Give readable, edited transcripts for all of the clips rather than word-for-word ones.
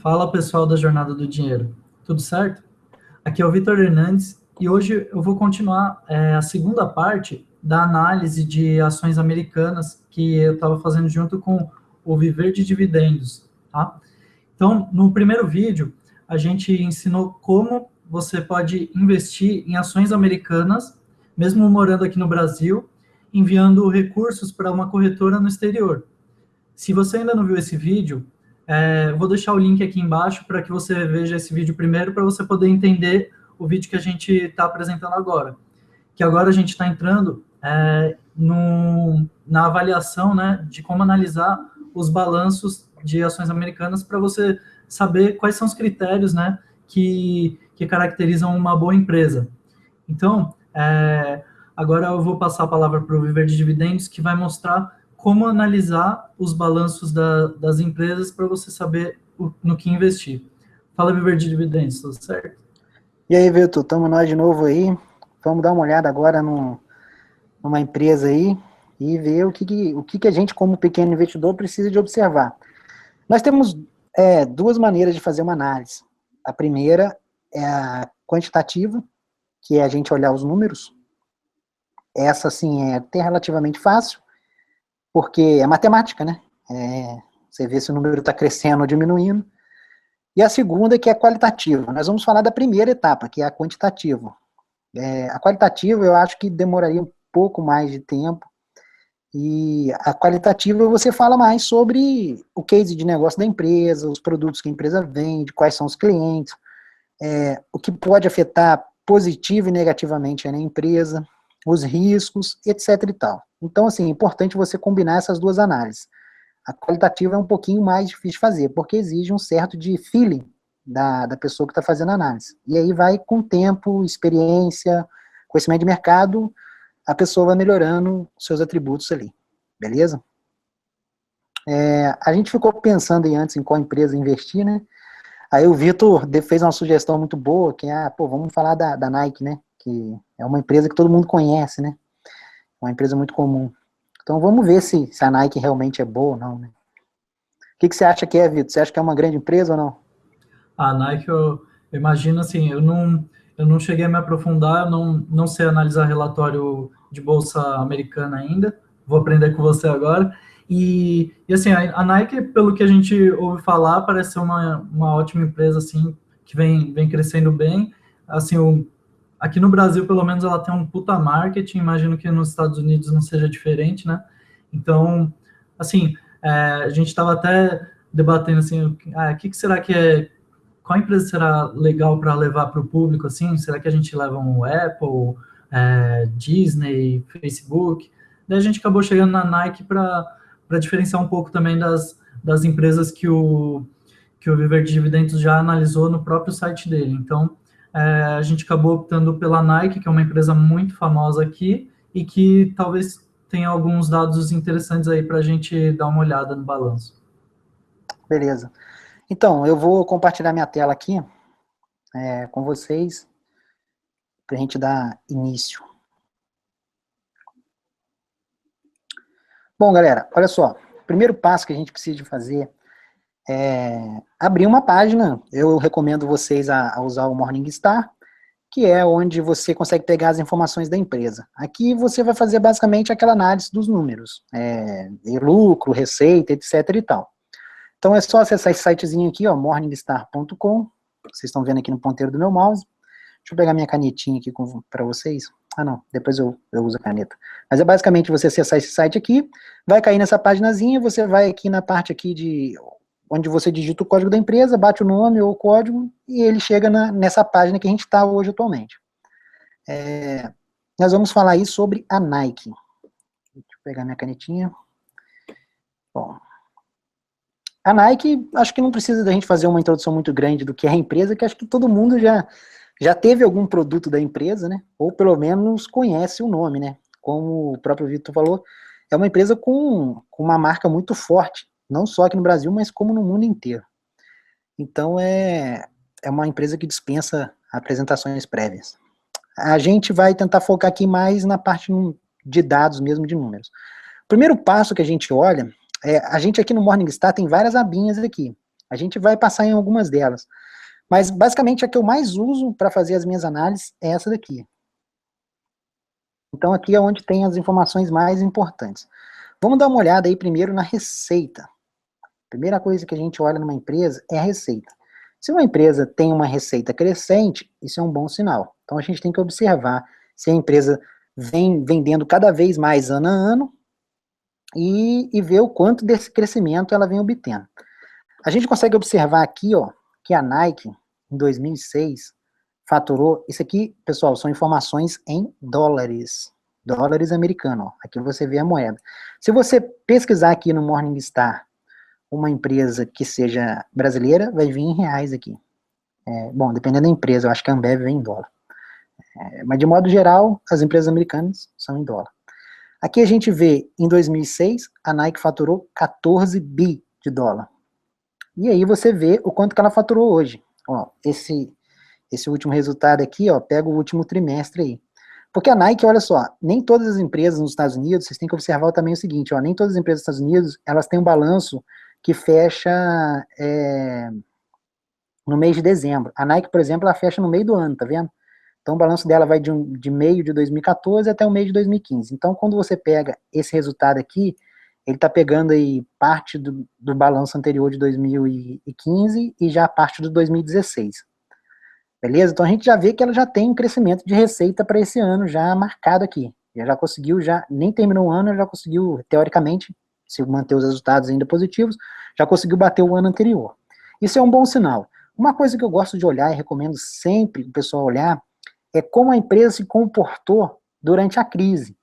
Fala pessoal da Jornada do Dinheiro, tudo certo? Aqui é o Vitor Hernandes e hoje eu vou continuar a segunda parte da análise de ações americanas que eu estava fazendo junto com o Viver de Dividendos, tá? Então, no primeiro vídeo, a gente ensinou como você pode investir em ações americanas, mesmo morando aqui no Brasil, enviando recursos para uma corretora no exterior. Se você ainda não viu esse vídeo, vou deixar o link aqui embaixo para que você veja esse vídeo primeiro, para você poder entender o vídeo que a gente está apresentando agora. Que agora a gente está entrando na avaliação, né, de como analisar os balanços de ações americanas para você saber quais são os critérios, né, que caracterizam uma boa empresa. Então, agora eu vou passar a palavra para o Viver de Dividendos, que vai mostrar como analisar os balanços das empresas para você saber no que investir. Fala, Viver de Dividendos, tudo certo? E aí, Vitor, estamos nós de novo aí. Vamos dar uma olhada agora numa empresa aí e ver o que a gente, como pequeno investidor, precisa de observar. Nós temos duas maneiras de fazer uma análise. A primeira é a quantitativa, que é a gente olhar os números. Essa, assim, é até relativamente fácil, porque é matemática, né? Você vê se o número está crescendo ou diminuindo. E a segunda, que é qualitativa. Nós vamos falar da primeira etapa, que é a quantitativa. A qualitativa eu acho que demoraria um pouco mais de tempo, e a qualitativa você fala mais sobre o case de negócio da empresa, os produtos que a empresa vende, quais são os clientes, o que pode afetar positivo e negativamente na empresa, os riscos, etc e tal. Então, assim, é importante você combinar essas duas análises. A qualitativa é um pouquinho mais difícil de fazer, porque exige um certo de feeling da pessoa que está fazendo a análise. E aí vai com tempo, experiência, conhecimento de mercado, a pessoa vai melhorando seus atributos ali, beleza? A gente ficou pensando antes em qual empresa investir, né? Aí o Vitor fez uma sugestão muito boa, que é, vamos falar da Nike, né? Que é uma empresa que todo mundo conhece, né? Uma empresa muito comum. Então vamos ver se a Nike realmente é boa ou não, né? O que você acha que é, Vitor? Você acha que é uma grande empresa ou não? A Nike, eu imagino assim, eu não cheguei a me aprofundar, eu não sei analisar relatório de bolsa americana ainda, vou aprender com você agora. E assim, a Nike, pelo que a gente ouve falar, parece ser uma ótima empresa, assim, que vem crescendo bem. Assim, aqui no Brasil, pelo menos, ela tem um puta marketing, imagino que nos Estados Unidos não seja diferente, né? Então, assim, a gente estava até debatendo, assim, o que será que qual empresa será legal para levar para o público, assim? Será que a gente leva um Apple, Disney, Facebook? Daí a gente acabou chegando na Nike para diferenciar um pouco também das empresas que o Viver de Dividendos já analisou no próprio site dele. Então, a gente acabou optando pela Nike, que é uma empresa muito famosa aqui e que talvez tenha alguns dados interessantes aí para a gente dar uma olhada no balanço. Beleza. Então, eu vou compartilhar minha tela aqui com vocês para a gente dar início. Bom, galera, olha só. O primeiro passo que a gente precisa de fazer é abrir uma página. Eu recomendo vocês a usar o Morningstar, que é onde você consegue pegar as informações da empresa. Aqui você vai fazer basicamente aquela análise dos números, lucro, receita, etc e tal. Então é só acessar esse sitezinho aqui, ó, morningstar.com. Vocês estão vendo aqui no ponteiro do meu mouse. Deixa eu pegar minha canetinha aqui para vocês. Ah, não, depois eu uso a caneta. Mas é basicamente você acessar esse site aqui, vai cair nessa paginazinha, você vai aqui na parte aqui de onde você digita o código da empresa, bate o nome ou o código, e ele chega nessa página que a gente está hoje atualmente. Nós vamos falar aí sobre a Nike. Deixa eu pegar minha canetinha. Bom, a Nike, acho que não precisa da gente fazer uma introdução muito grande do que é a empresa, que acho que todo mundo já teve algum produto da empresa, né? Ou pelo menos conhece o nome, né? Como o próprio Vitor falou, é uma empresa com uma marca muito forte, não só aqui no Brasil, mas como no mundo inteiro. Então é uma empresa que dispensa apresentações prévias. A gente vai tentar focar aqui mais na parte de dados mesmo, de números. O primeiro passo que a gente olha, a gente aqui no Morningstar tem várias abinhas aqui. A gente vai passar em algumas delas. Mas, basicamente, a que eu mais uso para fazer as minhas análises é essa daqui. Então, aqui é onde tem as informações mais importantes. Vamos dar uma olhada aí primeiro na receita. A primeira coisa que a gente olha numa empresa é a receita. Se uma empresa tem uma receita crescente, isso é um bom sinal. Então, a gente tem que observar se a empresa vem vendendo cada vez mais ano a ano e ver o quanto desse crescimento ela vem obtendo. A gente consegue observar aqui, ó, que a Nike, em 2006, faturou, isso aqui, pessoal, são informações em dólares americanos, ó. Aqui você vê a moeda. Se você pesquisar aqui no Morningstar uma empresa que seja brasileira, vai vir em reais aqui. Bom, dependendo da empresa, eu acho que a Ambev vem em dólar. Mas de modo geral, as empresas americanas são em dólar. Aqui a gente vê, em 2006, a Nike faturou 14 bi de dólar. E aí você vê o quanto que ela faturou hoje. Ó, esse último resultado aqui, ó, pega o último trimestre aí. Porque a Nike, olha só, nem todas as empresas nos Estados Unidos, vocês têm que observar também o seguinte, ó, nem todas as empresas dos Estados Unidos, elas têm um balanço que fecha no mês de dezembro. A Nike, por exemplo, ela fecha no meio do ano, tá vendo? Então o balanço dela vai de meio de 2014 até o meio de 2015. Então quando você pega esse resultado aqui, ele está pegando aí parte do balanço anterior de 2015 e já parte do 2016. Beleza? Então a gente já vê que ela já tem um crescimento de receita para esse ano já marcado aqui. Já conseguiu, nem terminou o ano, já conseguiu, teoricamente, se manter os resultados ainda positivos, já conseguiu bater o ano anterior. Isso é um bom sinal. Uma coisa que eu gosto de olhar e recomendo sempre o pessoal olhar é como a empresa se comportou durante a crise.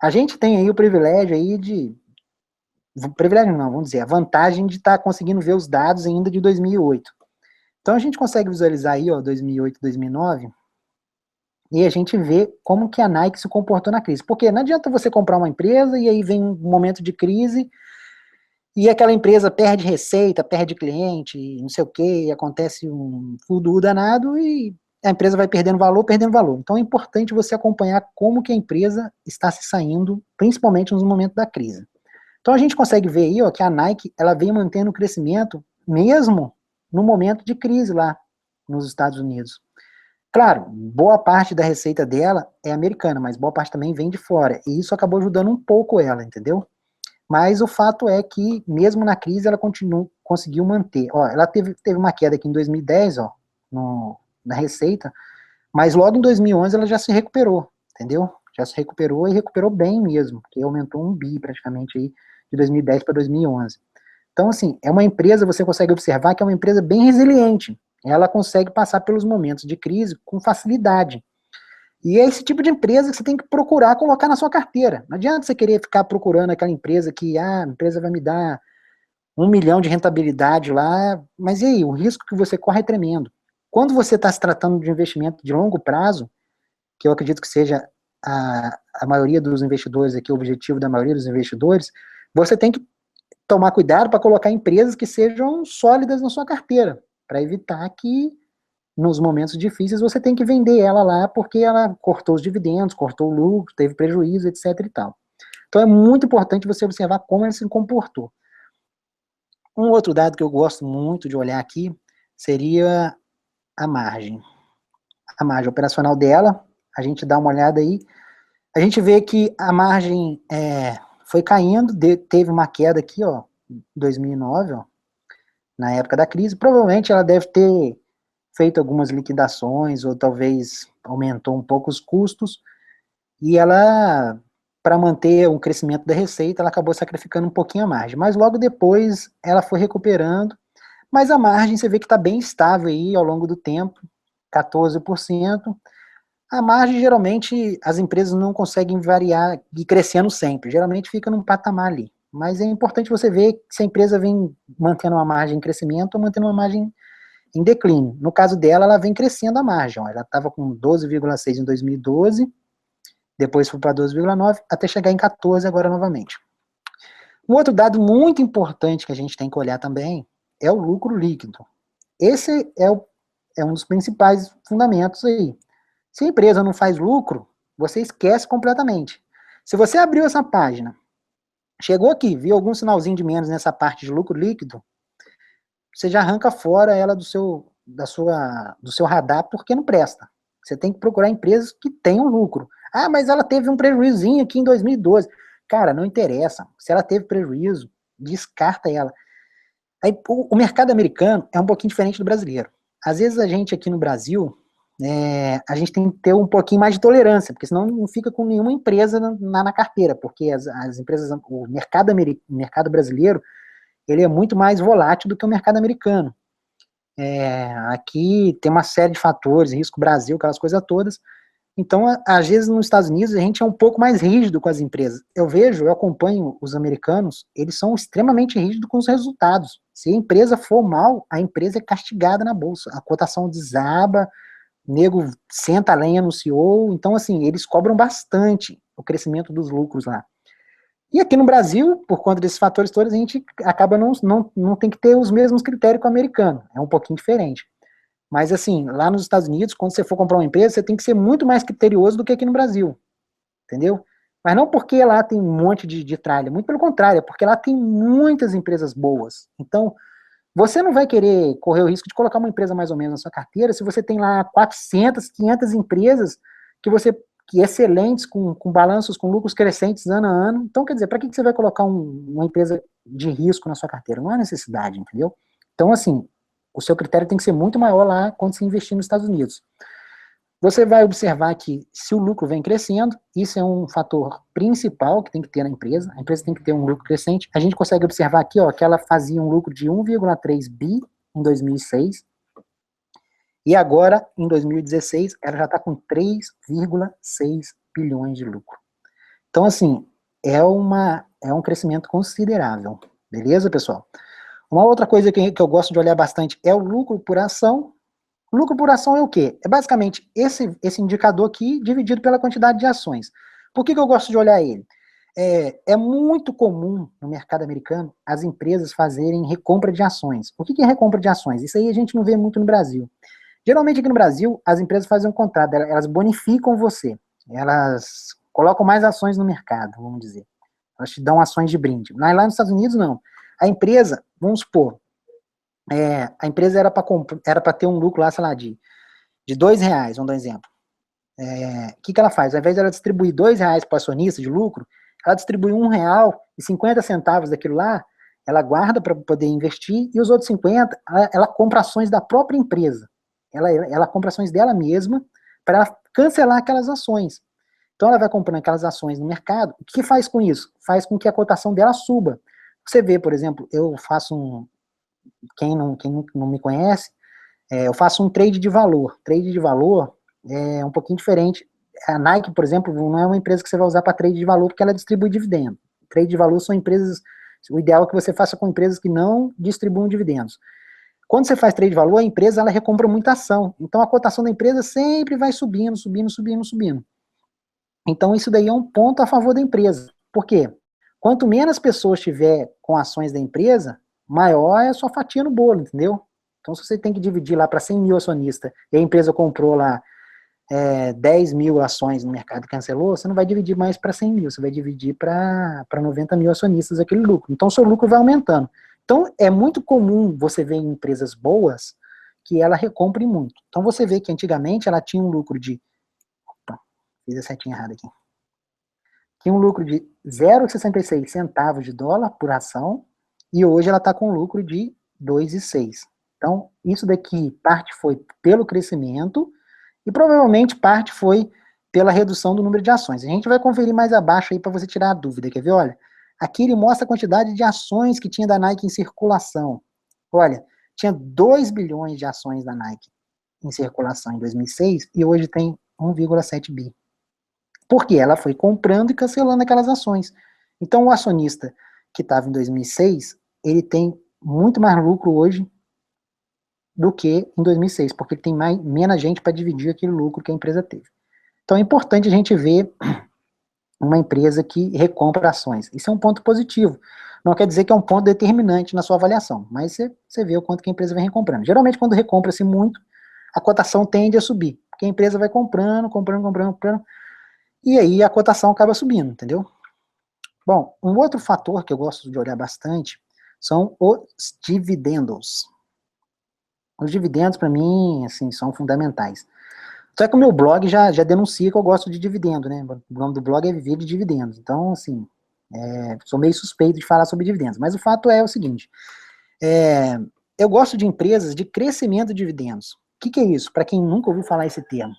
A gente tem aí o privilégio aí privilégio não, vamos dizer, a vantagem de estar conseguindo ver os dados ainda de 2008. Então a gente consegue visualizar aí, ó, 2008, 2009, e a gente vê como que a Nike se comportou na crise. Porque não adianta você comprar uma empresa e aí vem um momento de crise e aquela empresa perde receita, perde cliente, não sei o que, acontece um fudu danado e a empresa vai perdendo valor, perdendo valor. Então é importante você acompanhar como que a empresa está se saindo, principalmente nos momentos da crise. Então a gente consegue ver aí, ó, que a Nike, ela vem mantendo o crescimento mesmo no momento de crise lá nos Estados Unidos. Claro, boa parte da receita dela é americana, mas boa parte também vem de fora, e isso acabou ajudando um pouco ela, entendeu? Mas o fato é que, mesmo na crise, ela conseguiu manter. Ó, ela teve uma queda aqui em 2010, ó, na receita, mas logo em 2011 ela já se recuperou, entendeu? Já se recuperou e recuperou bem mesmo, porque aumentou 1 bi praticamente aí de 2010 para 2011. Então, assim, é uma empresa, você consegue observar que é uma empresa bem resiliente. Ela consegue passar pelos momentos de crise com facilidade. E é esse tipo de empresa que você tem que procurar colocar na sua carteira. Não adianta você querer ficar procurando aquela empresa que, a empresa vai me dar 1 milhão de rentabilidade lá, mas e aí, o risco que você corre é tremendo. Quando você está se tratando de investimento de longo prazo, que eu acredito que seja a maioria dos investidores aqui, o objetivo da maioria dos investidores, você tem que tomar cuidado para colocar empresas que sejam sólidas na sua carteira, para evitar que nos momentos difíceis você tem que vender ela lá porque ela cortou os dividendos, cortou o lucro, teve prejuízo, etc e tal. Então é muito importante você observar como ela se comportou. Um outro dado que eu gosto muito de olhar aqui seria a margem. A margem operacional dela, a gente dá uma olhada aí, a gente vê que a margem foi caindo, teve uma queda aqui, ó, em 2009, ó, na época da crise. Provavelmente ela deve ter feito algumas liquidações, ou talvez aumentou um pouco os custos, e ela, para manter o crescimento da receita, ela acabou sacrificando um pouquinho a margem. Mas logo depois ela foi recuperando, mas a margem você vê que está bem estável aí ao longo do tempo, 14%. A margem, geralmente, as empresas não conseguem variar e crescendo sempre, geralmente fica num patamar ali. Mas é importante você ver se a empresa vem mantendo uma margem em crescimento ou mantendo uma margem em declínio. No caso dela, ela vem crescendo a margem. Ó, ela estava com 12,6 em 2012, depois foi para 12,9, até chegar em 14 agora novamente. Um outro dado muito importante que a gente tem que olhar também é o lucro líquido. Esse é um dos principais fundamentos aí. Se a empresa não faz lucro, você esquece completamente. Se você abriu essa página, chegou aqui, viu algum sinalzinho de menos nessa parte de lucro líquido, você já arranca fora ela do seu radar porque não presta. Você tem que procurar empresas que tenham lucro. Ah, mas ela teve um prejuízozinho aqui em 2012. Cara, não interessa. Se ela teve prejuízo, descarta ela. Aí, o mercado americano é um pouquinho diferente do brasileiro. Às vezes a gente aqui no Brasil, a gente tem que ter um pouquinho mais de tolerância, porque senão não fica com nenhuma empresa na carteira, porque as empresas, o mercado brasileiro, ele é muito mais volátil do que o mercado americano. Aqui tem uma série de fatores, risco Brasil, aquelas coisas todas. Então, às vezes, nos Estados Unidos, a gente é um pouco mais rígido com as empresas. Eu acompanho os americanos, eles são extremamente rígidos com os resultados. Se a empresa for mal, a empresa é castigada na bolsa. A cotação desaba, o nego senta a lenha no CEO. Então, assim, eles cobram bastante o crescimento dos lucros lá. E aqui no Brasil, por conta desses fatores todos, a gente acaba não tem que ter os mesmos critérios que o americano. É um pouquinho diferente. Mas, assim, lá nos Estados Unidos, quando você for comprar uma empresa, você tem que ser muito mais criterioso do que aqui no Brasil, entendeu? Mas não porque lá tem um monte de tralha, muito pelo contrário, é porque lá tem muitas empresas boas. Então, você não vai querer correr o risco de colocar uma empresa mais ou menos na sua carteira se você tem lá 400, 500 empresas que excelentes, com balanços, com lucros crescentes ano a ano. Então, quer dizer, para que você vai colocar uma empresa de risco na sua carteira? Não há necessidade, entendeu? Então, assim, o seu critério tem que ser muito maior lá quando se investir nos Estados Unidos. Você vai observar que se o lucro vem crescendo, isso é um fator principal que tem que ter na empresa. A empresa tem que ter um lucro crescente. A gente consegue observar aqui, ó, que ela fazia um lucro de 1,3 bi em 2006 e agora, em 2016, ela já está com 3,6 bilhões de lucro. Então, assim, é um crescimento considerável. Beleza, pessoal? Uma outra coisa que eu gosto de olhar bastante é o lucro por ação. O lucro por ação é o quê? É basicamente esse indicador aqui dividido pela quantidade de ações. Por que eu gosto de olhar ele? É muito comum no mercado americano as empresas fazerem recompra de ações. O que é recompra de ações? Isso aí a gente não vê muito no Brasil. Geralmente aqui no Brasil, as empresas fazem um contrato, elas bonificam você. Elas colocam mais ações no mercado, vamos dizer. Elas te dão ações de brinde. Mas lá nos Estados Unidos, não. A empresa, vamos supor, a empresa era para ter um lucro lá, sei lá, de R$ 2, vamos dar um exemplo. O que ela faz? Ao invés de ela distribuir R$ 2 para o acionista de lucro, ela distribui R$ 1,50 daquilo lá, ela guarda para poder investir, e os outros 50, ela compra ações da própria empresa. Ela compra ações dela mesma para cancelar aquelas ações. Então ela vai comprando aquelas ações no mercado. O que faz com isso? Faz com que a cotação dela suba. Você vê, por exemplo, eu faço quem não me conhece, eu faço um trade de valor. Trade de valor é um pouquinho diferente. A Nike, por exemplo, não é uma empresa que você vai usar para trade de valor porque ela distribui dividendo. Trade de valor são empresas, o ideal é que você faça com empresas que não distribuam dividendos. Quando você faz trade de valor, a empresa ela recompra muita ação. Então a cotação da empresa sempre vai subindo, subindo, subindo, subindo. Então isso daí é um ponto a favor da empresa. Por quê? Quanto menos pessoas tiver com ações da empresa, maior é a sua fatia no bolo, entendeu? Então se você tem que dividir lá para 100 mil acionistas e a empresa comprou lá 10 mil ações no mercado e cancelou, você não vai dividir mais para 100 mil, você vai dividir para 90 mil acionistas aquele lucro. Então seu lucro vai aumentando. Então, é muito comum você ver em empresas boas que ela recompre muito. Então, você vê que antigamente ela tinha um lucro de... Opa, fiz a setinha errada aqui. Tinha um lucro de 0,66 centavos de dólar por ação e hoje ela está com um lucro de 2,6. Então, isso daqui, parte foi pelo crescimento e provavelmente parte foi pela redução do número de ações. A gente vai conferir mais abaixo aí para você tirar a dúvida. Quer ver? Olha. Aqui ele mostra a quantidade de ações que tinha da Nike em circulação. Olha, tinha 2 bilhões de ações da Nike em circulação em 2006 e hoje tem 1,7 bi. Por quê? Ela foi comprando e cancelando aquelas ações. Então o acionista que estava em 2006, ele tem muito mais lucro hoje do que em 2006, porque ele tem menos gente para dividir aquele lucro que a empresa teve. Então é importante a gente ver uma empresa que recompra ações. Isso é um ponto positivo. Não quer dizer que é um ponto determinante na sua avaliação, mas você vê o quanto que a empresa vem recomprando. Geralmente, quando recompra-se muito, a cotação tende a subir, porque a empresa vai comprando, e aí a cotação acaba subindo, entendeu? Bom, um outro fator que eu gosto de olhar bastante são os dividendos. Os dividendos, para mim, assim, são fundamentais. Só que o meu blog já denuncia que eu gosto de dividendo, né? O nome do blog é Viver de Dividendos. Então, assim, sou meio suspeito de falar sobre dividendos. Mas o fato é o seguinte, é, eu gosto de empresas de crescimento de dividendos. O que é isso? Para quem nunca ouviu falar esse termo.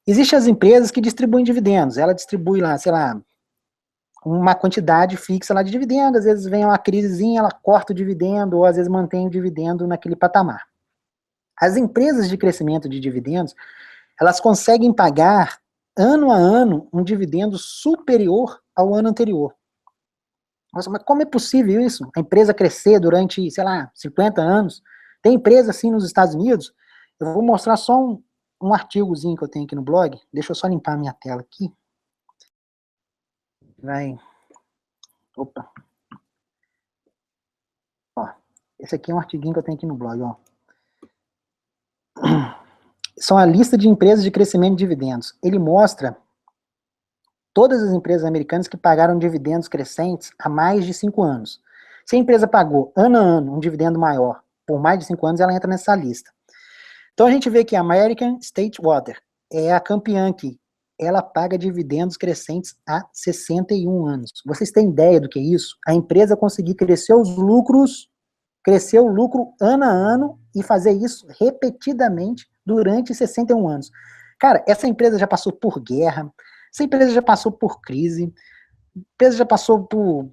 Existem as empresas que distribuem dividendos. Ela distribui lá, sei lá, uma quantidade fixa lá de dividendo. Às vezes vem uma crisezinha, ela corta o dividendo, ou às vezes mantém o dividendo naquele patamar. As empresas de crescimento de dividendos, elas conseguem pagar ano a ano um dividendo superior ao ano anterior. Nossa, mas como é possível isso? A empresa crescer durante, sei lá, 50 anos? Tem empresa assim nos Estados Unidos? Eu vou mostrar só um artigozinho que eu tenho aqui no blog. Deixa eu só limpar a minha tela aqui. Vai. Opa. Ó, esse aqui é um artiguinho que eu tenho aqui no blog, ó. São a lista de empresas de crescimento de dividendos. Ele mostra todas as empresas americanas que pagaram dividendos crescentes há mais de 5 anos. Se a empresa pagou ano a ano um dividendo maior por mais de 5 anos, ela entra nessa lista. Então a gente vê que a American State Water é a campeã aqui. Ela paga dividendos crescentes há 61 anos. Vocês têm ideia do que é isso? A empresa conseguir crescer os lucros, crescer o lucro ano a ano e fazer isso repetidamente durante 61 anos. Cara, essa empresa já passou por guerra, essa empresa já passou por crise, a empresa já passou por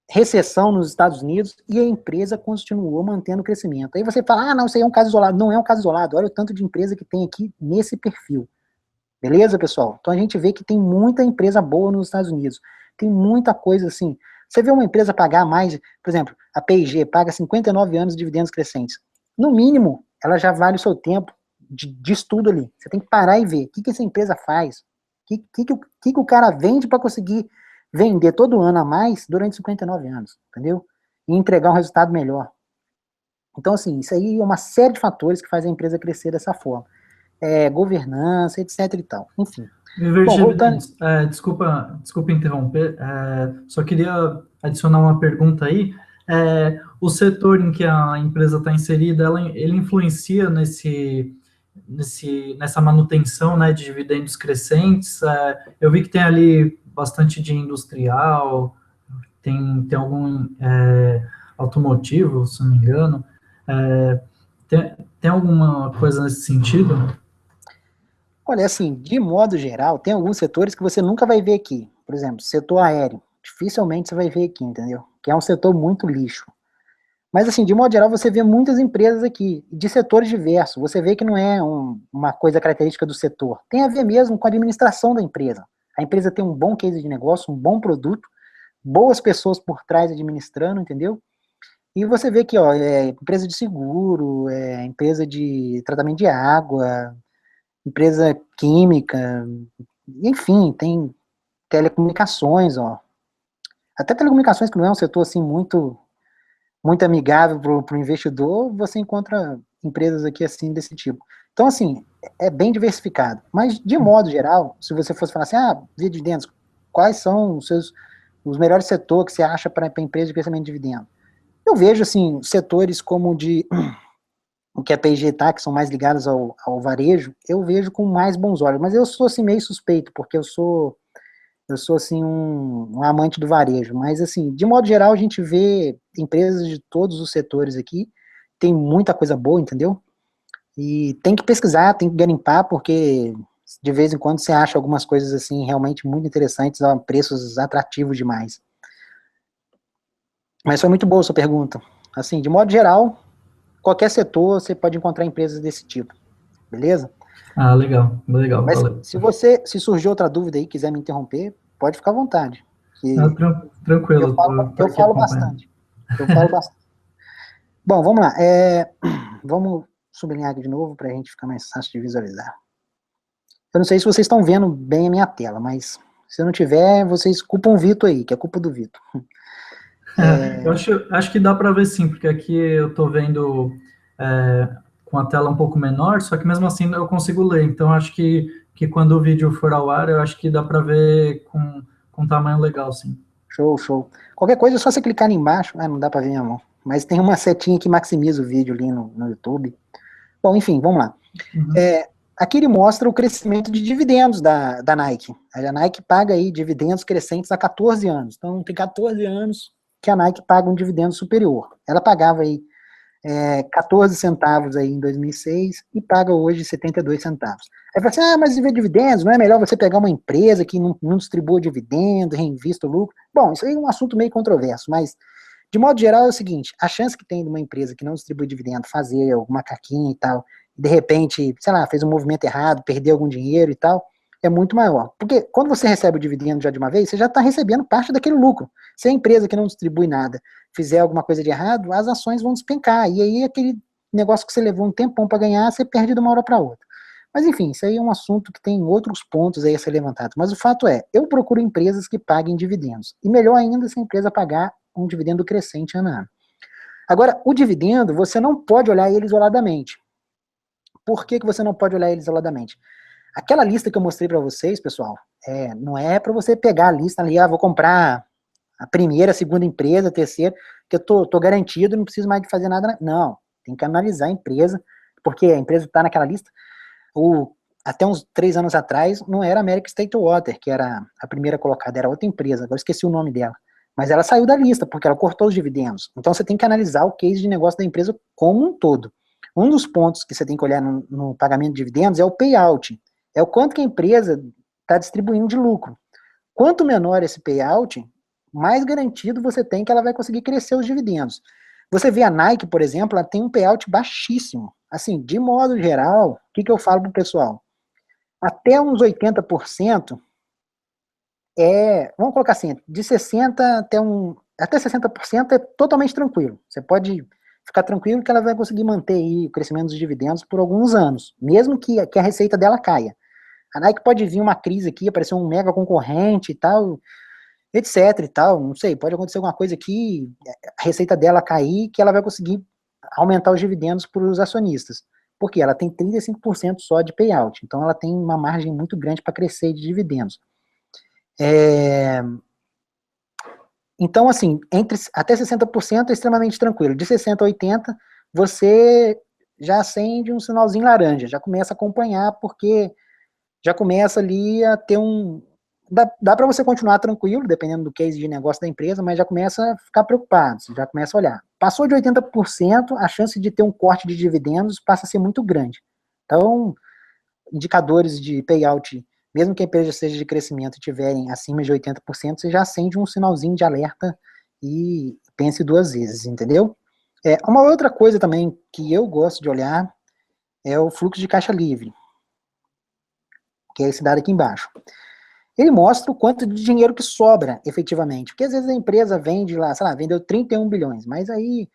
recessão nos Estados Unidos e a empresa continuou mantendo o crescimento. Aí você fala, não, isso aí é um caso isolado. Não é um caso isolado, olha o tanto de empresa que tem aqui nesse perfil. Beleza, pessoal? Então a gente vê que tem muita empresa boa nos Estados Unidos. Tem muita coisa assim. Você vê uma empresa pagar mais, por exemplo, a P&G paga 59 anos de dividendos crescentes. No mínimo, ela já vale o seu tempo de estudo ali. Você tem que parar e ver o que essa empresa faz, o que o cara vende para conseguir vender todo ano a mais durante 59 anos, entendeu? E entregar um resultado melhor. Então, assim, isso aí é uma série de fatores que faz a empresa crescer dessa forma. Governança, etc e tal. Enfim. Viver de dividendos. Desculpa interromper, só queria adicionar uma pergunta aí. O setor em que a empresa está inserida, ele influencia nessa manutenção, né, de dividendos crescentes? Eu vi que tem ali bastante de industrial, tem algum automotivo, se não me engano. Tem alguma coisa nesse sentido? Olha, assim, de modo geral, tem alguns setores que você nunca vai ver aqui. Por exemplo, setor aéreo. Dificilmente você vai ver aqui, entendeu? Que é um setor muito lixo. Mas, assim, de modo geral, você vê muitas empresas aqui, de setores diversos. Você vê que não é uma coisa característica do setor. Tem a ver mesmo com a administração da empresa. A empresa tem um bom case de negócio, um bom produto, boas pessoas por trás administrando, entendeu? E você vê que, ó, empresa de seguro, empresa de tratamento de água, empresa química, enfim, tem telecomunicações, ó. Até telecomunicações, que não é um setor assim muito amigável para o investidor, você encontra empresas aqui assim desse tipo. Então, assim, é bem diversificado. Mas, de modo geral, se você fosse falar assim, via dividendos, quais são os melhores setores que você acha para a empresa de crescimento de dividendo? Eu vejo, assim, setores como o que a P&G está, que são mais ligados ao varejo, eu vejo com mais bons olhos. Mas eu sou, assim, meio suspeito, porque eu sou assim, um amante do varejo, mas assim, de modo geral, a gente vê empresas de todos os setores aqui, tem muita coisa boa, entendeu? E tem que pesquisar, tem que garimpar, porque de vez em quando você acha algumas coisas assim, realmente muito interessantes, a preços atrativos demais. Mas foi muito boa a sua pergunta. Assim, de modo geral, qualquer setor, você pode encontrar empresas desse tipo, beleza? Legal, Mas valeu. se surgir outra dúvida aí, quiser me interromper, pode ficar à vontade. Tranquilo, eu falo bastante. Bom, vamos lá. Vamos sublinhar aqui de novo para a gente ficar mais fácil de visualizar. Eu não sei se vocês estão vendo bem a minha tela, mas se não tiver, vocês culpam o Vitor aí, que é culpa do Vitor. Eu acho que dá para ver sim, porque aqui eu estou vendo com a tela um pouco menor, só que mesmo assim eu consigo ler. Então acho que quando o vídeo for ao ar, eu acho que dá para ver com tamanho legal, sim. Show. Qualquer coisa é só você clicar ali embaixo. Não dá para ver minha mão. mas tem uma setinha que maximiza o vídeo ali no YouTube. Bom, enfim, vamos lá. Uhum. Aqui ele mostra o crescimento de dividendos da Nike. A Nike paga aí dividendos crescentes há 14 anos. Então, tem 14 anos que a Nike paga um dividendo superior. Ela pagava aí 14 centavos aí em 2006 e paga hoje 72 centavos. Aí fala assim, mas ver dividendos, não é melhor você pegar uma empresa que não distribua dividendo, reinvista o lucro? Bom, isso aí é um assunto meio controverso, mas de modo geral é o seguinte, a chance que tem de uma empresa que não distribui dividendo fazer alguma caquinha e tal, de repente, sei lá, fez um movimento errado, perdeu algum dinheiro e tal, é muito maior. Porque quando você recebe o dividendo já de uma vez, você já está recebendo parte daquele lucro. Se a empresa que não distribui nada fizer alguma coisa de errado, as ações vão despencar. E aí aquele negócio que você levou um tempão para ganhar, você perde de uma hora para outra. Mas enfim, isso aí é um assunto que tem outros pontos aí a ser levantado. Mas o fato é, eu procuro empresas que paguem dividendos. E melhor ainda se a empresa pagar um dividendo crescente ano a ano. Agora, o dividendo, você não pode olhar ele isoladamente. Por que você não pode olhar ele isoladamente? Aquela lista que eu mostrei para vocês, pessoal, não é para você pegar a lista ali, vou comprar a primeira, a segunda empresa, a terceira, que eu tô garantido, não preciso mais de fazer nada. Não, tem que analisar a empresa, porque a empresa está naquela lista. Até uns 3 anos atrás, não era a American State Water, que era a primeira colocada, era outra empresa, agora esqueci o nome dela. Mas ela saiu da lista, porque ela cortou os dividendos. Então você tem que analisar o case de negócio da empresa como um todo. Um dos pontos que você tem que olhar no pagamento de dividendos é o payout. É o quanto que a empresa está distribuindo de lucro. Quanto menor esse payout, mais garantido você tem que ela vai conseguir crescer os dividendos. Você vê a Nike, por exemplo, ela tem um payout baixíssimo. Assim, de modo geral, o que eu falo pro pessoal? Até uns 80%, vamos colocar assim, de 60% até 60% é totalmente tranquilo. Você pode ficar tranquilo que ela vai conseguir manter aí o crescimento dos dividendos por alguns anos, mesmo que a receita dela caia. A Nike pode vir uma crise aqui, aparecer um mega concorrente e tal, etc e tal, não sei, pode acontecer alguma coisa aqui, a receita dela cair, que ela vai conseguir aumentar os dividendos para os acionistas. Porque ela tem 35% só de payout, então ela tem uma margem muito grande para crescer de dividendos. Então, assim, até 60% é extremamente tranquilo. De 60% a 80%, você já acende um sinalzinho laranja, já começa a acompanhar, porque já começa ali a ter Dá para você continuar tranquilo, dependendo do case de negócio da empresa, mas já começa a ficar preocupado, você já começa a olhar. Passou de 80%, a chance de ter um corte de dividendos passa a ser muito grande. Então, indicadores de payout, mesmo que a empresa seja de crescimento e tiverem acima de 80%, você já acende um sinalzinho de alerta e pense 2 vezes, entendeu? Uma outra coisa também que eu gosto de olhar é o fluxo de caixa livre, que é esse dado aqui embaixo. Ele mostra o quanto de dinheiro que sobra, efetivamente. Porque às vezes a empresa vende lá, sei lá, vendeu 31 bilhões, mas aí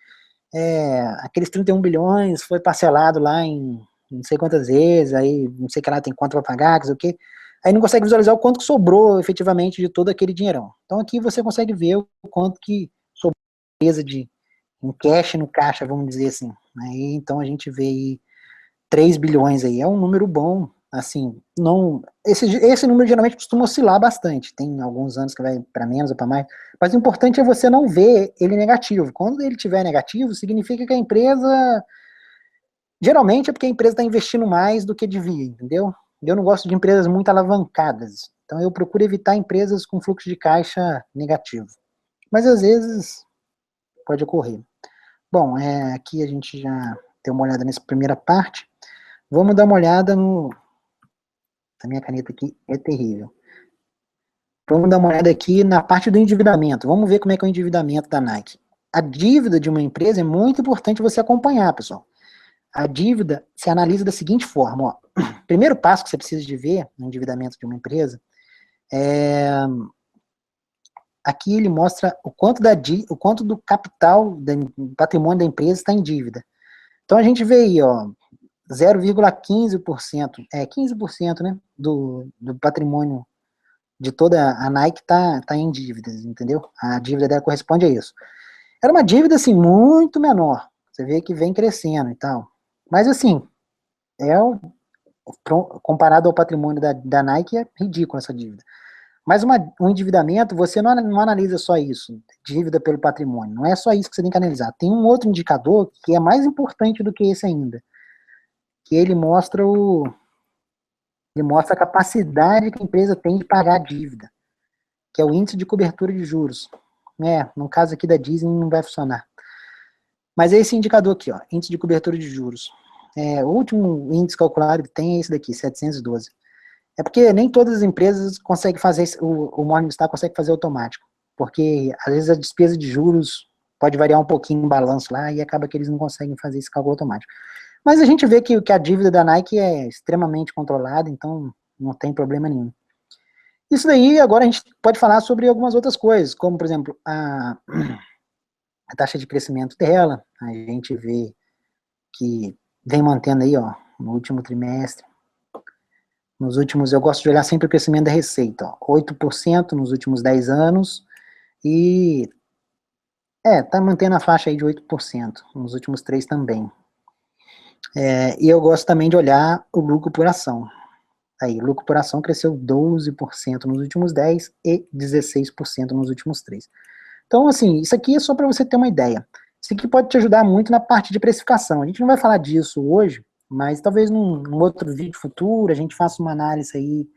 aqueles 31 bilhões foi parcelado lá em não sei quantas vezes, aí não sei que lá tem quanto para pagar, não sei o quê. Aí não consegue visualizar o quanto que sobrou efetivamente de todo aquele dinheirão. Então aqui você consegue ver o quanto que sobrou em cash no caixa, vamos dizer assim. Aí, então a gente vê aí 3 bilhões aí, é um número bom, assim, não, esse número geralmente costuma oscilar bastante, tem alguns anos que vai para menos ou para mais, mas o importante é você não ver ele negativo. Quando ele tiver negativo, significa que a empresa, geralmente é porque a empresa está investindo mais do que devia, entendeu? Eu não gosto de empresas muito alavancadas, então eu procuro evitar empresas com fluxo de caixa negativo, mas às vezes pode ocorrer. Bom, aqui a gente já deu uma olhada nessa primeira parte. Vamos dar uma olhada a minha caneta aqui é terrível. Vamos dar uma olhada aqui na parte do endividamento. Vamos ver como é que é o endividamento da Nike. A dívida de uma empresa é muito importante você acompanhar, pessoal. A dívida se analisa da seguinte forma, ó. Primeiro passo que você precisa de ver no endividamento de uma empresa aqui ele mostra o quanto do capital, do patrimônio da empresa está em dívida. Então a gente vê aí, ó, 0,15%, 15%, né, do patrimônio de toda a Nike tá em dívidas, entendeu? A dívida dela corresponde a isso. Era uma dívida, assim, muito menor. Você vê que vem crescendo e tal. Mas, assim, comparado ao patrimônio da Nike, é ridículo essa dívida. Mas um endividamento, você não analisa só isso, dívida pelo patrimônio. Não é só isso que você tem que analisar. Tem um outro indicador que é mais importante do que esse ainda, que ele mostra a capacidade que a empresa tem de pagar a dívida, que é o índice de cobertura de juros. No caso aqui da Disney não vai funcionar. Mas é esse indicador aqui, ó, índice de cobertura de juros. O último índice calculado que tem é esse daqui, 712. É porque nem todas as empresas conseguem fazer, o Morningstar consegue fazer automático, porque às vezes a despesa de juros pode variar um pouquinho no balanço lá e acaba que eles não conseguem fazer esse cálculo automático. Mas a gente vê que a dívida da Nike é extremamente controlada, então não tem problema nenhum. Isso daí, agora a gente pode falar sobre algumas outras coisas, como, por exemplo, a taxa de crescimento dela, a gente vê que vem mantendo aí, ó, no último trimestre. Nos últimos, eu gosto de olhar sempre o crescimento da receita, ó, 8% nos últimos 10 anos, e tá mantendo a faixa aí de 8%, nos últimos 3 também. E eu gosto também de olhar o lucro por ação. Aí, o lucro por ação cresceu 12% nos últimos 10 e 16% nos últimos 3. Então, assim, isso aqui é só para você ter uma ideia. Isso aqui pode te ajudar muito na parte de precificação. A gente não vai falar disso hoje, mas talvez num outro vídeo futuro a gente faça uma análise aí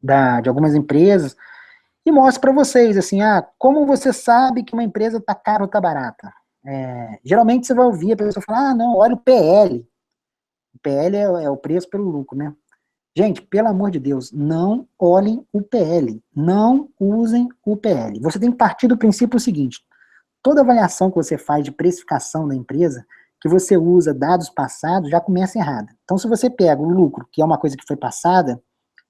de algumas empresas e mostre para vocês, assim, como você sabe que uma empresa está cara ou está barata. Geralmente você vai ouvir a pessoa falar, não, olha o PL. O PL é o preço pelo lucro, né? Gente, pelo amor de Deus, não olhem o PL, não usem o PL. Você tem que partir do princípio seguinte, toda avaliação que você faz de precificação da empresa, que você usa dados passados, já começa errada. Então, se você pega o lucro, que é uma coisa que foi passada,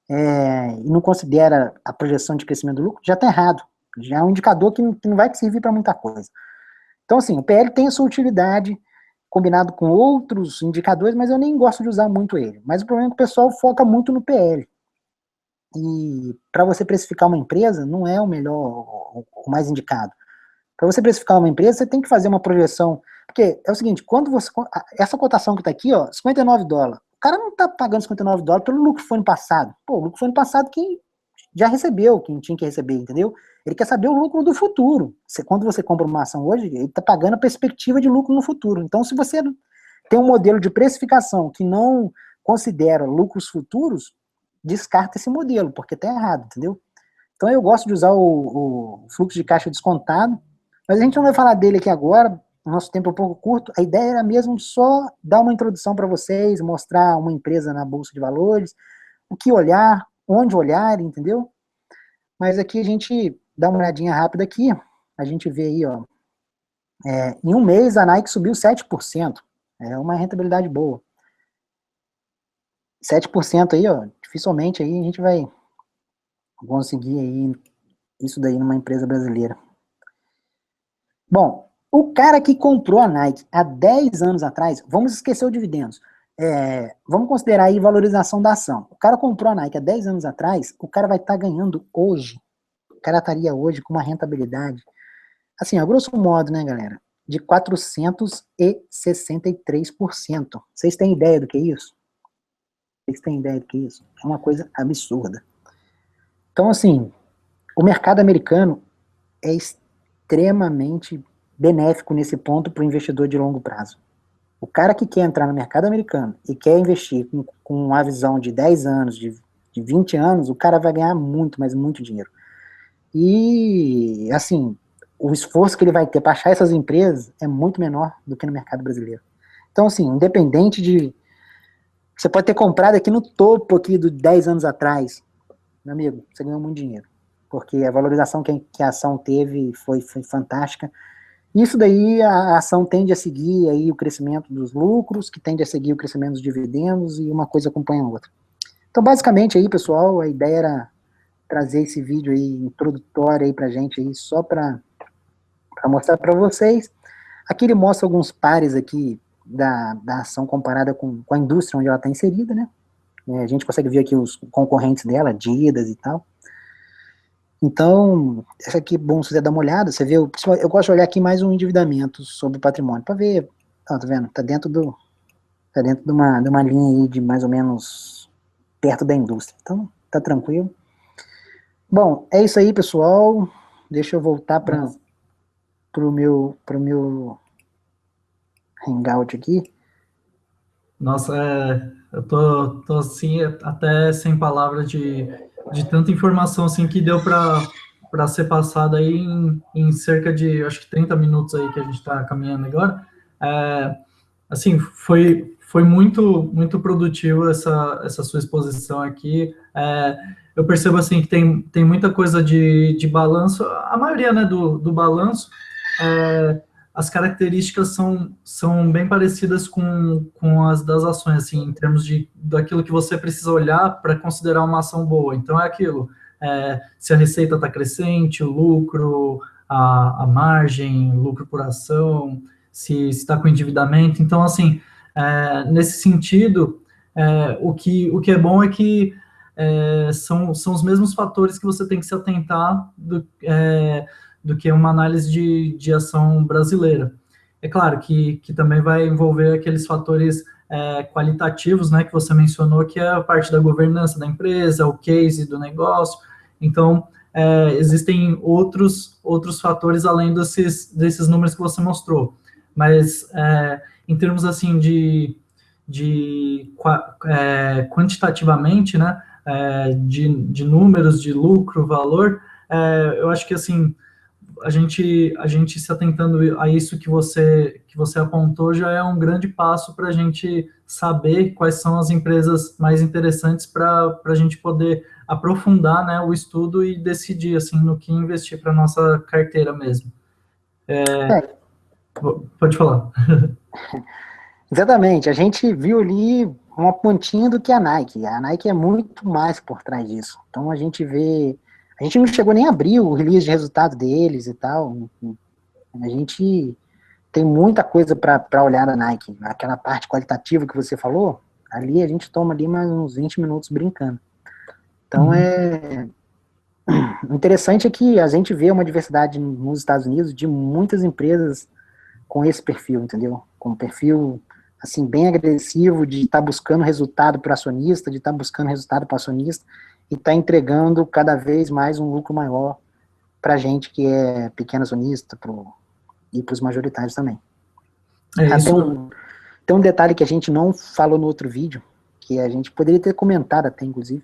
e não considera a projeção de crescimento do lucro, já está errado. Já é um indicador que não vai te servir para muita coisa. Então, assim, o PL tem a sua utilidade, combinado com outros indicadores, mas eu nem gosto de usar muito ele. Mas o problema é que o pessoal foca muito no PL. E para você precificar uma empresa, não é o melhor, o mais indicado. Para você precificar uma empresa, você tem que fazer uma projeção. Porque é o seguinte, quando você. Essa cotação que está aqui, ó, $59. O cara não está pagando $59 pelo lucro que foi no passado. Pô, o lucro foi no passado quem já recebeu, quem tinha que receber, entendeu? Ele quer saber o lucro do futuro. Quando você compra uma ação hoje, ele está pagando a perspectiva de lucro no futuro. Então, se você tem um modelo de precificação que não considera lucros futuros, descarta esse modelo, porque está errado, entendeu? Então, eu gosto de usar o fluxo de caixa descontado, mas a gente não vai falar dele aqui agora, o nosso tempo é um pouco curto. A ideia era mesmo só dar uma introdução para vocês, mostrar uma empresa na Bolsa de Valores, o que olhar, onde olhar, entendeu? Mas aqui a gente dá uma olhadinha rápida aqui, a gente vê aí, ó, em um mês a Nike subiu 7%, é uma rentabilidade boa. 7% aí, ó, dificilmente aí a gente vai conseguir aí isso daí numa empresa brasileira. Bom, o cara que comprou a Nike há 10 anos atrás, vamos esquecer o dividendos, vamos considerar aí valorização da ação. O cara comprou a Nike há 10 anos atrás, o cara vai estar ganhando hoje, o cara estaria hoje com uma rentabilidade, assim, a grosso modo, né, galera, de 463%. Vocês têm ideia do que é isso? Vocês têm ideia do que é isso? É uma coisa absurda. Então, assim, o mercado americano é extremamente benéfico nesse ponto para o investidor de longo prazo. O cara que quer entrar no mercado americano e quer investir com uma visão de 10 anos, de 20 anos, o cara vai ganhar muito, mas muito dinheiro. E, assim, o esforço que ele vai ter para achar essas empresas é muito menor do que no mercado brasileiro. Então, assim, independente de... Você pode ter comprado aqui no topo aqui de 10 anos atrás, meu amigo, você ganhou muito dinheiro. Porque a valorização que a ação teve foi fantástica. Isso daí, a ação tende a seguir aí o crescimento dos lucros, que tende a seguir o crescimento dos dividendos, e uma coisa acompanha a outra. Então, basicamente aí, pessoal, a ideia era trazer esse vídeo aí, introdutório aí pra gente aí, só para mostrar para vocês. Aqui ele mostra alguns pares aqui da ação comparada com a indústria onde ela está inserida, né? A gente consegue ver aqui os concorrentes dela, Adidas e tal. Então, essa aqui, bom, se você dar uma olhada, você vê, eu gosto de olhar aqui mais um endividamento sobre o patrimônio, para ver, tá vendo? Tá dentro de uma linha aí de mais ou menos perto da indústria. Então, tá tranquilo. Bom, é isso aí, pessoal. Deixa eu voltar para o meu Hangout aqui. Nossa, eu tô assim, até sem palavras de tanta informação assim que deu para ser passada aí em cerca de, acho que 30 minutos aí que a gente está caminhando agora. É, assim, foi muito produtivo essa sua exposição aqui. Eu percebo assim que tem muita coisa de balanço, a maioria, né, do balanço, as características são bem parecidas com as das ações, assim, em termos daquilo que você precisa olhar para considerar uma ação boa. Então, é aquilo, se a receita está crescente, o lucro, a margem, lucro por ação, se está com endividamento. Então, assim, nesse sentido, o que é bom é que são os mesmos fatores que você tem que se atentar do que uma análise de ação brasileira. É claro que também vai envolver aqueles fatores qualitativos, né, que você mencionou, que é a parte da governança da empresa, o case do negócio. Então, existem outros fatores além desses números que você mostrou. Mas, em termos assim quantitativamente, né, de números, de lucro, valor, eu acho que assim a gente se atentando a isso que você apontou já é um grande passo para a gente saber quais são as empresas mais interessantes para a gente poder aprofundar, né, o estudo e decidir assim no que investir para nossa carteira mesmo. Pode falar. Exatamente, a gente viu ali uma pontinha do que a Nike. A Nike é muito mais por trás disso. Então a gente não chegou nem a abrir o release de resultado deles e tal. A gente tem muita coisa para olhar na Nike. Aquela parte qualitativa que você falou, ali a gente toma ali mais uns 20 minutos brincando. Então o interessante é que a gente vê uma diversidade nos Estados Unidos de muitas empresas com esse perfil, entendeu? Com um perfil assim, bem agressivo, de estar buscando resultado para o acionista, de estar buscando resultado para o acionista, e estar entregando cada vez mais um lucro maior para a gente que é pequeno acionista e para os majoritários também. Tem um detalhe que a gente não falou no outro vídeo, que a gente poderia ter comentado até, inclusive.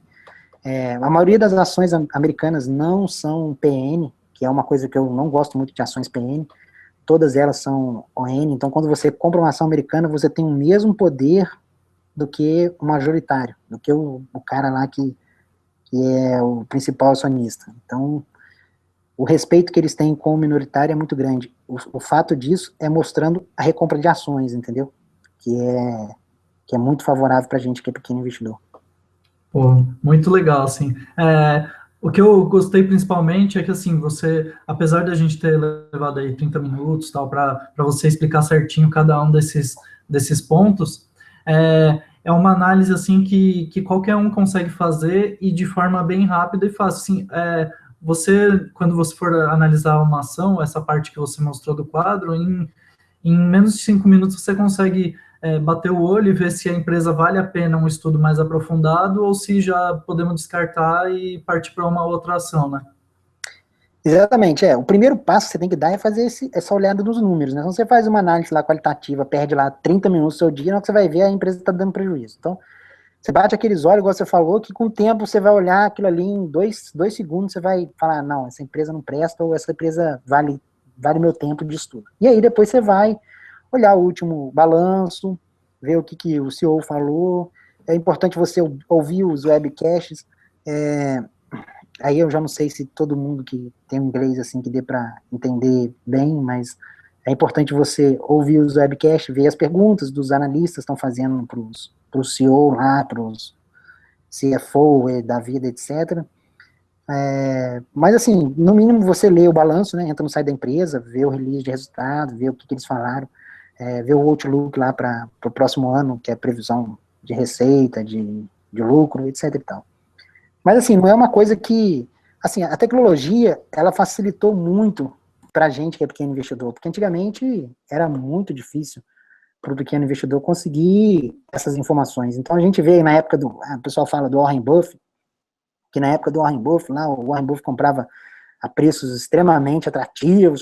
A maioria das ações americanas não são PN, que é uma coisa que eu não gosto muito de ações PN, todas elas são ON, então quando você compra uma ação americana, você tem o mesmo poder do que o majoritário, do que o cara lá que é o principal acionista. Então, o respeito que eles têm com o minoritário é muito grande. O fato disso é mostrando a recompra de ações, entendeu? Que é muito favorável para a gente que é pequeno investidor. Pô, muito legal, assim. O que eu gostei principalmente é que, assim, você, apesar da gente ter levado aí 30 minutos, tal, para você explicar certinho cada um desses pontos, é uma análise, assim, que qualquer um consegue fazer e de forma bem rápida e fácil. Assim, quando você for analisar uma ação, essa parte que você mostrou do quadro, em menos de 5 minutos você consegue bater o olho e ver se a empresa vale a pena um estudo mais aprofundado ou se já podemos descartar e partir para uma outra ação, né? Exatamente, o primeiro passo que você tem que dar é fazer essa olhada nos números, né? Então você faz uma análise lá qualitativa, perde lá 30 minutos do seu dia, na hora que você vai ver a empresa está dando prejuízo. Então, você bate aqueles olhos, igual você falou, que com o tempo você vai olhar aquilo ali em 2 segundos, você vai falar, não, essa empresa não presta, ou essa empresa vale meu tempo de estudo. E aí depois você vai olhar o último balanço, ver o que o CEO falou. É importante você ouvir os webcasts. Aí eu já não sei se todo mundo que tem um inglês assim que dê para entender bem, mas é importante você ouvir os webcasts, ver as perguntas dos analistas estão fazendo para o CEO lá, para os CFO da vida, etc. Mas assim, no mínimo você lê o balanço, né, entra no site da empresa, vê o release de resultado, vê o que eles falaram, vê o outlook lá para o próximo ano, que é previsão de receita, de lucro, etc e tal. Mas assim, não é uma coisa que, assim, a tecnologia, ela facilitou muito para a gente que é pequeno investidor, porque antigamente era muito difícil para o pequeno investidor conseguir essas informações. Então a gente vê na época o pessoal fala do Warren Buffett, que na época do Warren Buffett, lá, o Warren Buffett comprava a preços extremamente atrativos,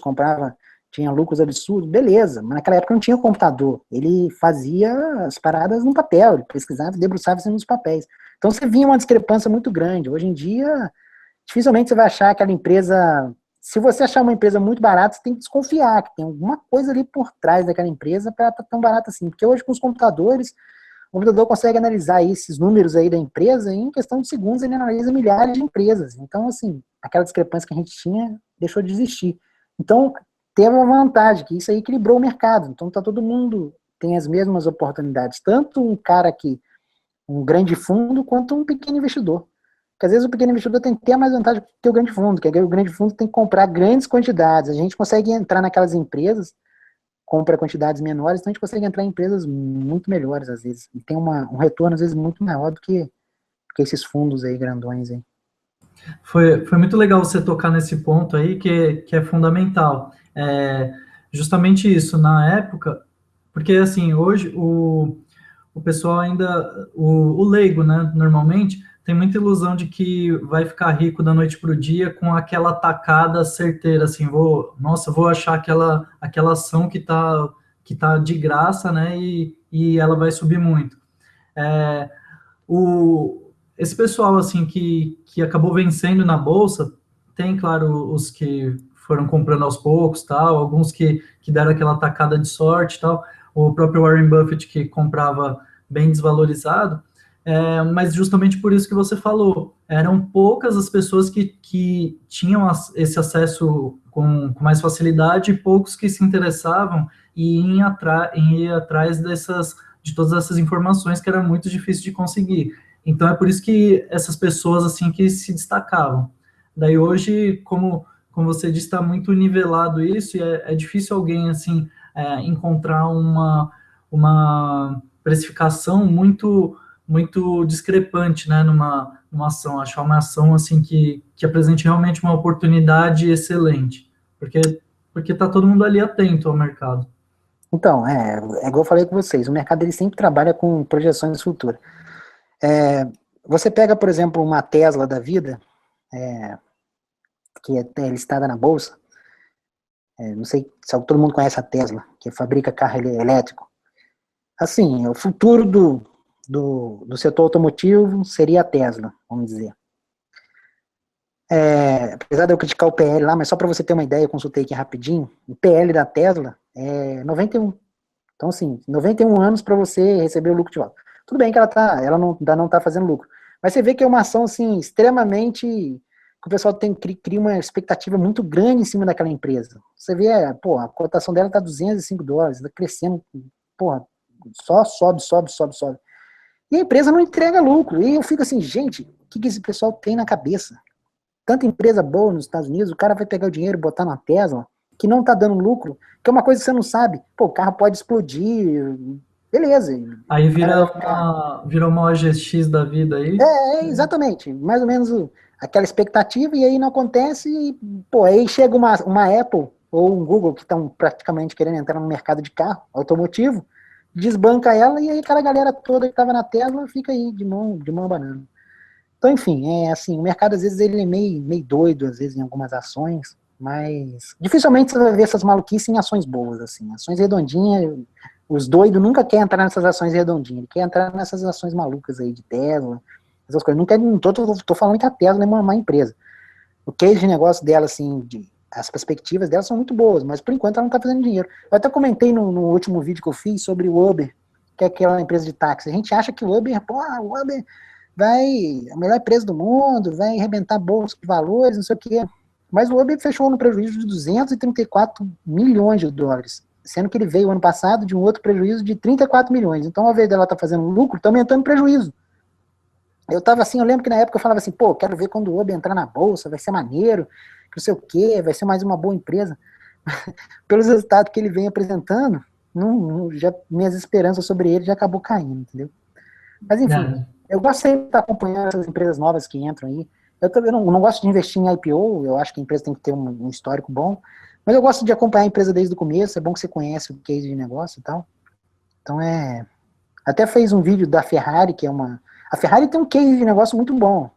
tinha lucros absurdos, beleza, mas naquela época não tinha computador, ele fazia as paradas no papel, ele pesquisava e debruçava-se nos papéis. Então você via uma discrepância muito grande. Hoje em dia, dificilmente você vai achar aquela empresa. Se você achar uma empresa muito barata, você tem que desconfiar que tem alguma coisa ali por trás daquela empresa para estar tão barata assim. Porque hoje com os computadores, o computador consegue analisar esses números aí da empresa e em questão de segundos ele analisa milhares de empresas. Então, assim, aquela discrepância que a gente tinha deixou de existir. Então, teve uma vantagem, que isso aí equilibrou o mercado. Então, todo mundo tem as mesmas oportunidades. Tanto um grande fundo, quanto um pequeno investidor. Porque às vezes o pequeno investidor tem que ter mais vantagem que o grande fundo, que o grande fundo tem que comprar grandes quantidades. A gente consegue entrar naquelas empresas, compra quantidades menores, então a gente consegue entrar em empresas muito melhores, às vezes. E tem um retorno, às vezes, muito maior do que esses fundos aí, grandões aí. Foi muito legal você tocar nesse ponto aí, que é fundamental. Justamente isso, na época, porque assim, hoje o pessoal ainda, o leigo, né, normalmente, tem muita ilusão de que vai ficar rico da noite para o dia com aquela tacada certeira, assim, vou achar aquela ação que tá de graça, né, e ela vai subir muito. Esse pessoal, assim, que acabou vencendo na Bolsa, tem, claro, os que foram comprando aos poucos, tal, alguns que deram aquela tacada de sorte, tal, o próprio Warren Buffett, que comprava bem desvalorizado, mas justamente por isso que você falou, eram poucas as pessoas que tinham esse acesso com mais facilidade e poucos que se interessavam em ir atrás de todas essas informações que era muito difícil de conseguir. Então é por isso que essas pessoas assim que se destacavam. Daí hoje, como você disse, está muito nivelado isso, e é difícil alguém assim encontrar uma precificação muito discrepante, né, numa ação, achar uma ação assim que apresente realmente uma oportunidade excelente, porque está todo mundo ali atento ao mercado. Então, igual eu falei com vocês, o mercado ele sempre trabalha com projeções futuras. Você pega, por exemplo, uma Tesla da vida, que é listada na bolsa, não sei se todo mundo conhece a Tesla, que fabrica carro elétrico. Assim, o futuro do setor automotivo seria a Tesla, vamos dizer. Apesar de eu criticar o PL lá, mas só para você ter uma ideia, eu consultei aqui rapidinho, o PL da Tesla é 91. Então, assim, 91 anos para você receber o lucro de volta. Tudo bem que ela ainda não está fazendo lucro, mas você vê que é uma ação assim, extremamente, que o pessoal cria uma expectativa muito grande em cima daquela empresa. Você vê, a cotação dela está $205, está crescendo, só sobe. E a empresa não entrega lucro. E eu fico assim, gente, o que esse pessoal tem na cabeça? Tanta empresa boa nos Estados Unidos, o cara vai pegar o dinheiro e botar na Tesla, que não tá dando lucro, que é uma coisa que você não sabe. O carro pode explodir, beleza. Aí vira uma OGX da vida aí. Exatamente. Mais ou menos aquela expectativa, e aí não acontece, e, aí chega uma Apple ou um Google que estão praticamente querendo entrar no mercado de carro automotivo, desbanca ela, e aí aquela galera toda que estava na Tesla fica aí de mão banana. Então, enfim, assim, o mercado às vezes ele é meio doido, às vezes em algumas ações, mas dificilmente você vai ver essas maluquices em ações boas, assim, ações redondinhas. Os doidos nunca querem entrar nessas ações redondinhas, ele quer entrar nessas ações malucas aí de Tesla, essas coisas. Não tô falando que a Tesla é uma má empresa. O case de negócio dela, assim, as perspectivas dela são muito boas, mas por enquanto ela não tá fazendo dinheiro. Eu até comentei no último vídeo que eu fiz sobre o Uber, que é aquela empresa de táxi. A gente acha que o Uber, a melhor empresa do mundo, vai arrebentar bolsa de valores, não sei o quê. Mas o Uber fechou no prejuízo de 234 milhões de dólares, sendo que ele veio ano passado de um outro prejuízo de 34 milhões. Então, ao invés dela estar fazendo lucro, está aumentando prejuízo. Eu tava assim, eu lembro que na época eu falava assim, quero ver quando o Uber entrar na bolsa, vai ser maneiro, que não sei o quê, vai ser mais uma boa empresa. Pelos resultados que ele vem apresentando, minhas esperanças sobre ele já acabou caindo, entendeu? Mas enfim, eu gosto sempre de estar acompanhando essas empresas novas que entram aí. Eu também não gosto de investir em IPO, eu acho que a empresa tem que ter um histórico bom, mas eu gosto de acompanhar a empresa desde o começo, é bom que você conhece o case de negócio e tal. Então até fez um vídeo da Ferrari, que é A Ferrari tem um case de negócio muito bom.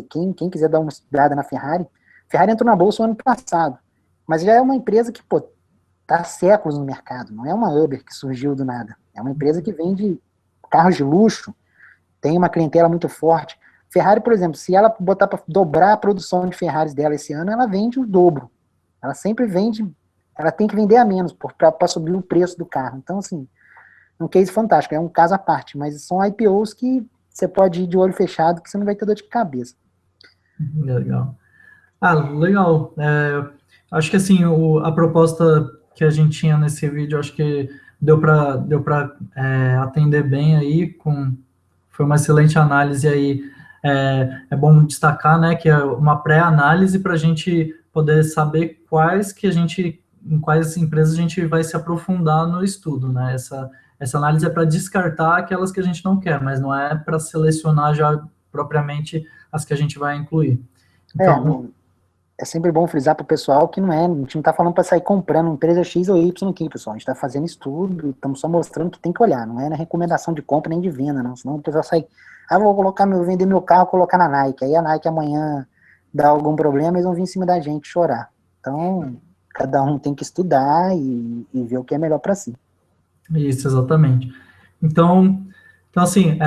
Quem quiser dar uma estudada na Ferrari, Ferrari entrou na bolsa no ano passado, mas já é uma empresa que, pô, tá há séculos no mercado, não é uma Uber que surgiu do nada. É uma empresa que vende carros de luxo, tem uma clientela muito forte. Ferrari, por exemplo, se ela botar para dobrar a produção de Ferraris dela esse ano, ela vende o dobro. Ela sempre vende, ela tem que vender a menos para subir o preço do carro. Então, assim, é um case fantástico, é um caso à parte, mas são IPOs que você pode ir de olho fechado que você não vai ter dor de cabeça. Legal. Ah, legal. Acho que assim, a proposta que a gente tinha nesse vídeo, acho que deu para atender bem aí, foi uma excelente análise aí. É bom destacar, né, que é uma pré-análise para a gente poder saber em quais empresas a gente vai se aprofundar no estudo, né? Essa análise é para descartar aquelas que a gente não quer, mas não é para selecionar já propriamente as que a gente vai incluir. Então, é sempre bom frisar para o pessoal que a gente não está falando para sair comprando empresa X ou Y aqui, pessoal. A gente está fazendo estudo, estamos só mostrando que tem que olhar, não é na recomendação de compra nem de venda, não. Senão o pessoal sai, vender meu carro, colocar na Nike. Aí a Nike amanhã dá algum problema, eles vão vir em cima da gente chorar. Então, cada um tem que estudar e ver o que é melhor para si. Isso, exatamente. Então assim,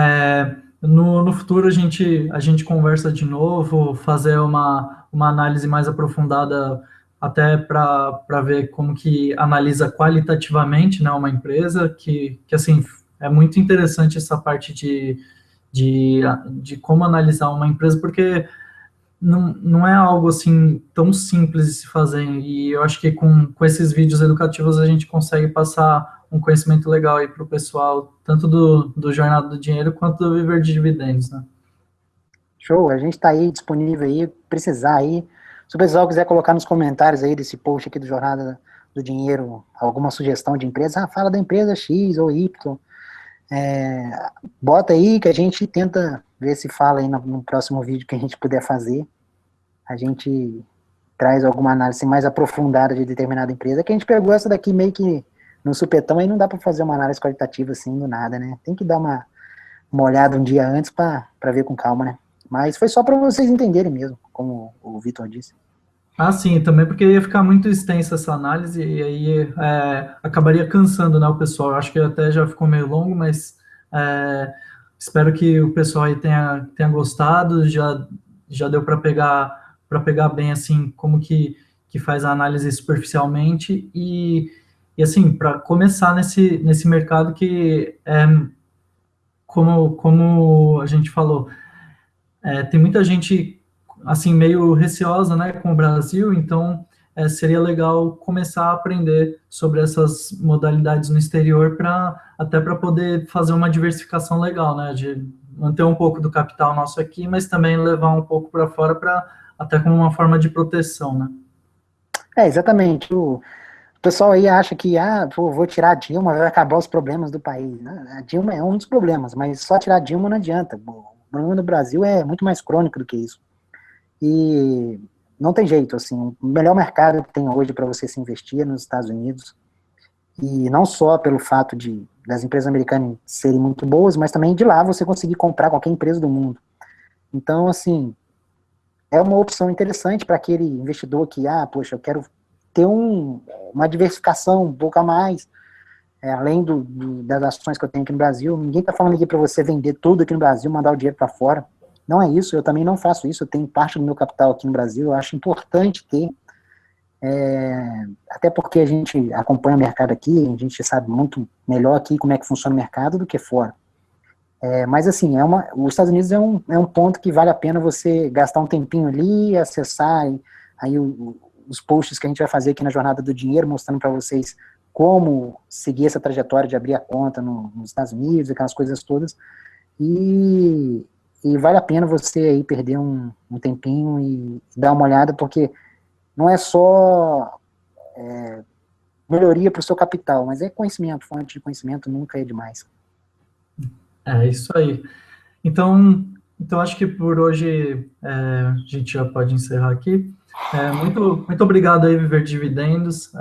no futuro a gente conversa de novo, fazer uma análise mais aprofundada até para ver como que analisa qualitativamente, né, uma empresa, que assim, é muito interessante essa parte de como analisar uma empresa, porque não é algo assim tão simples de se fazer, e eu acho que com esses vídeos educativos a gente consegue passar um conhecimento legal aí para o pessoal, tanto do Jornada do Dinheiro quanto do Viver de Dividendos, né? Show, a gente está aí disponível aí, precisar aí. Se o pessoal quiser colocar nos comentários aí desse post aqui do Jornada do Dinheiro alguma sugestão de empresa, fala da empresa X ou Y, bota aí que a gente tenta ver se fala aí no próximo vídeo que a gente puder fazer. A gente traz alguma análise mais aprofundada de determinada empresa, que a gente pegou essa daqui meio que no supetão, aí não dá para fazer uma análise qualitativa assim do nada, né? Tem que dar uma olhada um dia antes para ver com calma, né? Mas foi só para vocês entenderem mesmo, como o Vitor disse. Ah, sim, também porque ia ficar muito extensa essa análise e aí acabaria cansando, né, o pessoal. Eu acho que até já ficou meio longo, mas espero que o pessoal aí tenha gostado, já deu para pegar bem, assim, como que faz a análise superficialmente e assim, para começar nesse mercado que, como a gente falou, tem muita gente assim, meio receosa, né, com o Brasil, então seria legal começar a aprender sobre essas modalidades no exterior até para poder fazer uma diversificação legal, né, de manter um pouco do capital nosso aqui, mas também levar um pouco para fora até como uma forma de proteção, né? Exatamente. O pessoal aí acha que, vou tirar a Dilma, vai acabar os problemas do país. A Dilma é um dos problemas, mas só tirar a Dilma não adianta. O problema do Brasil é muito mais crônico do que isso. E não tem jeito, assim, o melhor mercado que tem hoje para você se investir é nos Estados Unidos, e não só pelo fato das empresas americanas serem muito boas, mas também de lá você conseguir comprar qualquer empresa do mundo. Então, assim, é uma opção interessante para aquele investidor que, poxa, eu quero ter uma diversificação um pouco a mais, além das ações que eu tenho aqui no Brasil. Ninguém está falando aqui para você vender tudo aqui no Brasil, mandar o dinheiro para fora. Não é isso, eu também não faço isso, eu tenho parte do meu capital aqui no Brasil, eu acho importante ter, até porque a gente acompanha o mercado aqui, a gente sabe muito melhor aqui como é que funciona o mercado do que fora. Mas assim, os Estados Unidos é um ponto que vale a pena você gastar um tempinho ali, acessar aí os posts que a gente vai fazer aqui na Jornada do Dinheiro, mostrando para vocês como seguir essa trajetória de abrir a conta nos Estados Unidos, aquelas coisas todas, e vale a pena você aí perder um tempinho e dar uma olhada, porque não é só melhoria para o seu capital, mas é conhecimento, fonte de conhecimento nunca é demais. É isso aí. Então acho que por hoje a gente já pode encerrar aqui. Muito obrigado aí, Viver Dividendos,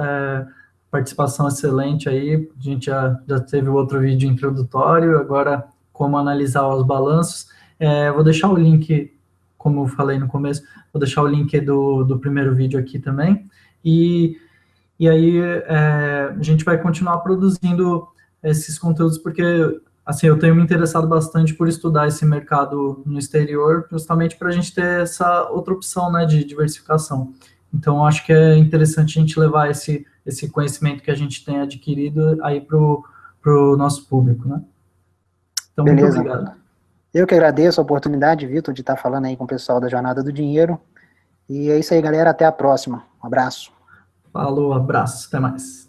participação excelente aí, a gente já teve outro vídeo introdutório, agora como analisar os balanços. Vou deixar o link, como eu falei no começo, vou deixar o link do primeiro vídeo aqui também, e aí a gente vai continuar produzindo esses conteúdos, porque assim, eu tenho me interessado bastante por estudar esse mercado no exterior, justamente para a gente ter essa outra opção, né, de diversificação. Então, acho que é interessante a gente levar esse conhecimento que a gente tem adquirido aí para o nosso público, né? Então, muito Beleza. obrigado. Eu que agradeço a oportunidade, Vitor, de estar falando aí com o pessoal da Jornada do Dinheiro. E é isso aí, galera. Até a próxima. Um abraço. Falou, abraço, até mais.